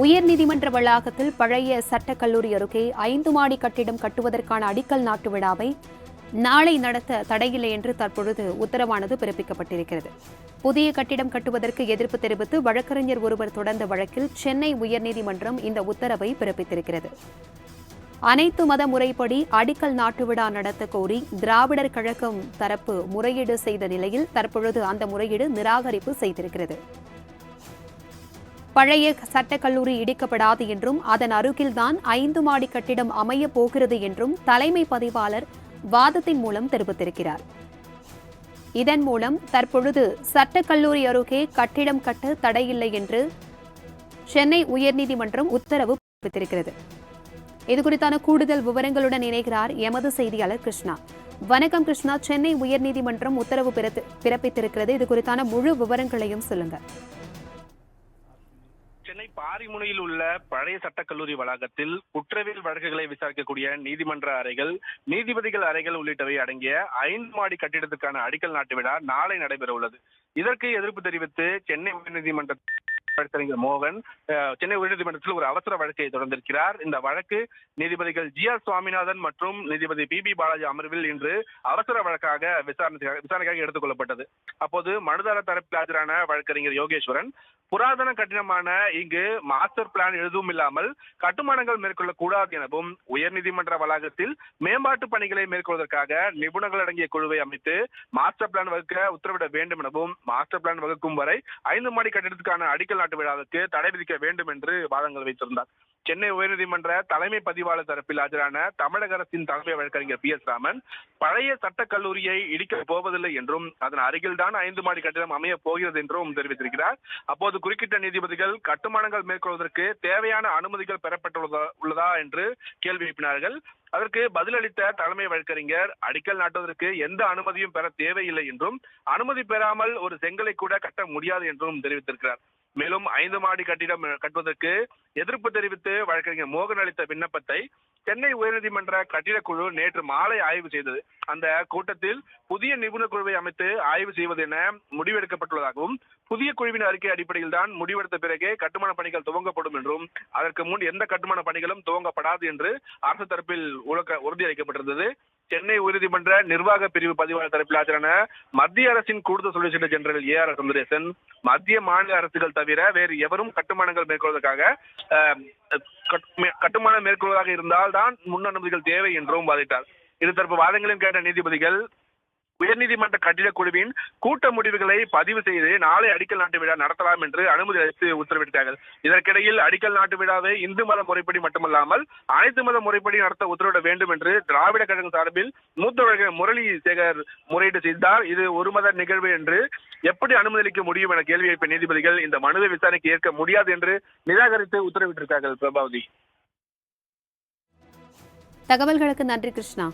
உயர்நீதிமன்ற வளாகத்தில் பழைய சட்டக்கல்லூரி அருகே 5 மாடி கட்டிடம் கட்டுவதற்கான அடிக்கல் நாட்டு விழாவை நாளை நடத்த தடையில்லை என்று தற்பொழுது உத்தரவானது பிறப்பிக்கப்பட்டிருக்கிறது. புதிய கட்டிடம் கட்டுவதற்கு எதிர்ப்பு தெரிவித்து வழக்கறிஞர் ஒருவர் தொடர்ந்த வழக்கில் சென்னை உயர்நீதிமன்றம் இந்த உத்தரவை பிறப்பித்திருக்கிறது. அனைத்து மத முறைப்படி அடிக்கல் நாட்டு விழா நடத்த கோரி திராவிடர் கழகம் தரப்பு முறையீடு செய்த நிலையில் தற்பொழுது அந்த முறையீடு நிராகரிப்பு செய்திருக்கிறது. பழைய சட்டக்கல்லூரி இடிக்கப்படாது என்றும் அதன் அருகில்தான் 5 மாடி கட்டிடம் அமையப் போகிறது என்றும் தலைமை பதிவாளர் வாதத்தின் மூலம் தெரிவித்திருக்கிறார். இதன் மூலம் தற்பொழுது சட்டக்கல்லூரி அருகே கட்டிடம் கட்ட தடையில்லை என்று சென்னை உயர்நீதிமன்றம் உத்தரவு பிறப்பித்திருக்கிறது. இதுகுறித்தான கூடுதல் விவரங்களுடன் இணைகிறார் எமது செய்தியாளர் கிருஷ்ணா. வணக்கம் கிருஷ்ணா. சென்னை உயர்நீதிமன்றம் உத்தரவு பிறப்பித்திருக்கிறது. இது குறித்தான முழு விவரங்களையும் சொல்லுங்க. சென்னை பாரிமுனையில் உள்ள பழைய சட்டக்கல்லூரி வளாகத்தில் குற்றவியல் வழக்குகளை விசாரிக்கக்கூடிய நீதிமன்ற அறைகள், நீதிபதிகள் அறைகள் உள்ளிட்டவை அடங்கிய 5 மாடி கட்டிடத்துக்கான அடிக்கல் நாட்டு விழா நாளை நடைபெற உள்ளது. இதற்கு எதிர்ப்பு தெரிவித்து சென்னை உயர்நீதிமன்ற வழக்கறிஞர் மோகன் சென்னை உயர்நீதிமன்றத்தில் ஒரு அவசர வழக்கை தொடர்ந்திருக்கிறார். இந்த வழக்கு நீதிபதிகள் ஜி.ஆர். சுவாமிநாதன் மற்றும் நீதிபதி பி.பி. பாலாஜி அமர்வில் இன்று அவசர வழக்காக விசாரணைக்காக எடுத்துக் கொள்ளப்பட்டது. அப்போது மனுதாரர் தரப்பில் ஆஜரான வழக்கறிஞர் யோகேஸ்வரன், புராதன கட்டிடமான இங்கு மாஸ்டர் பிளான் எதுவும் இல்லாமல் கட்டுமானங்கள் மேற்கொள்ளக்கூடாது எனவும், உயர்நீதிமன்ற வளாகத்தில் மேம்பாட்டு பணிகளை மேற்கொள்வதற்காக நிபுணர்கள் அடங்கிய குழுவை அமைத்து மாஸ்டர் பிளான் வகுக்க உத்தரவிட வேண்டும் எனவும், மாஸ்டர் பிளான் வகுக்கும் வரை 5 மாடி கட்டிடத்துக்கான அடிக்கல் நாட்டு விழாவுக்கு தடை விதிக்க வேண்டும் என்று வாதங்கள் வைத்திருந்தார். சென்னை உயர்நீதிமன்ற தலைமை பதிவாளர் தரப்பில் ஆஜரான தமிழக அரசின் தலைமை வழக்கறிஞர் பி.எஸ். ராமன், பழைய சட்டக்கல்லூரியை இடிக்கப் போவதில்லை என்றும் அதன் அருகில்தான் 5 மாடி கட்டிடம் அமையப் போகிறது என்றும் தெரிவித்திருக்கிறார். அப்போது குறுக்கிட்ட நீதிபதிகள் கட்டுமானங்கள் மேற்கொள்வதற்கு தேவையான அனுமதிகள் பெறப்பட்டுள்ளதா என்று கேள்வி எழுப்பினார்கள். அதற்கு பதிலளித்த தலைமை வழக்கறிஞர், அடிக்கல் நாட்டுவதற்கு எந்த அனுமதியும் பெற தேவையில்லை என்றும், அனுமதி பெறாமல் ஒரு செங்கலை கூட கட்ட முடியாது என்றும் தெரிவித்திருக்கிறார். மேலும் 5 மாடி கட்டிடம் கட்டுவதற்கு எதிர்ப்பு தெரிவித்து வழக்கறிஞர் மோகன் அளித்த விண்ணப்பத்தை சென்னை உயர்நீதிமன்ற கட்டிடக்குழு நேற்று மாலை ஆய்வு செய்தது. அந்த கூட்டத்தில் புதிய நிபுணர் குழுவை அமைத்து ஆய்வு செய்வது என முடிவெடுக்கப்பட்டுள்ளதாகவும், புதிய குழுவின் அறிக்கை அடிப்படையில் தான் முடிவெடுத்த பிறகே கட்டுமான பணிகள் துவங்கப்படும் என்றும், அதற்கு முன் எந்த கட்டுமான பணிகளும் துவங்கப்படாது என்று அரசு தரப்பில் உறுதியளிக்கப்பட்டிருந்தது. சென்னை உயர்நீதிமன்ற நிர்வாக பிரிவு பதிவாளர் தரப்பில் ஆஜரான மத்திய அரசின் கூடுதல் சொலிசிட்டர் ஜெனரல் ஏ.ஆர். சுந்தரேசன், மத்திய மாநில அரசுகள் தவிர வேறு எவரும் கட்டுமானங்கள் மேற்கொள்வதற்காக கட்டுமானம் மேற்கொள்வதாக இருந்தால் தான் முன் அனுமதிகள் தேவை என்றும் வாதிட்டார். இருதரப்பு வாதங்களையும் கேட்ட நீதிபதிகள் உயர்நீதிமன்ற கட்டிடக் குழுவின் கூட்ட முடிவுகளை பதிவு செய்து நாளை அடிக்கல் நாட்டு விழா நடத்தலாம் என்று அனுமதி அளித்து உத்தரவிட்டார்கள். இதற்கிடையில் அடிக்கல் நாட்டு விழாவை இந்து மத முறைப்படி மட்டுமல்லாமல் அனைத்து மத முறைப்படி நடத்த உத்தரவிட வேண்டும் என்று திராவிட கழகம் சார்பில் மூத்த வழக்கறிஞர் முரளி சேகர் முறையீடு செய்தார். இது ஒரு மத நிகழ்வு என்று எப்படி அனுமதி அளிக்க முடியும் என கேள்வி எழுப்பிய நீதிபதிகள் இந்த மனுவை விசாரணைக்கு ஏற்க முடியாது என்று நிராகரித்து உத்தரவிட்டிருக்கிறார்கள். பிரபாவதி, தகவல்களுக்கு நன்றி கிருஷ்ணா.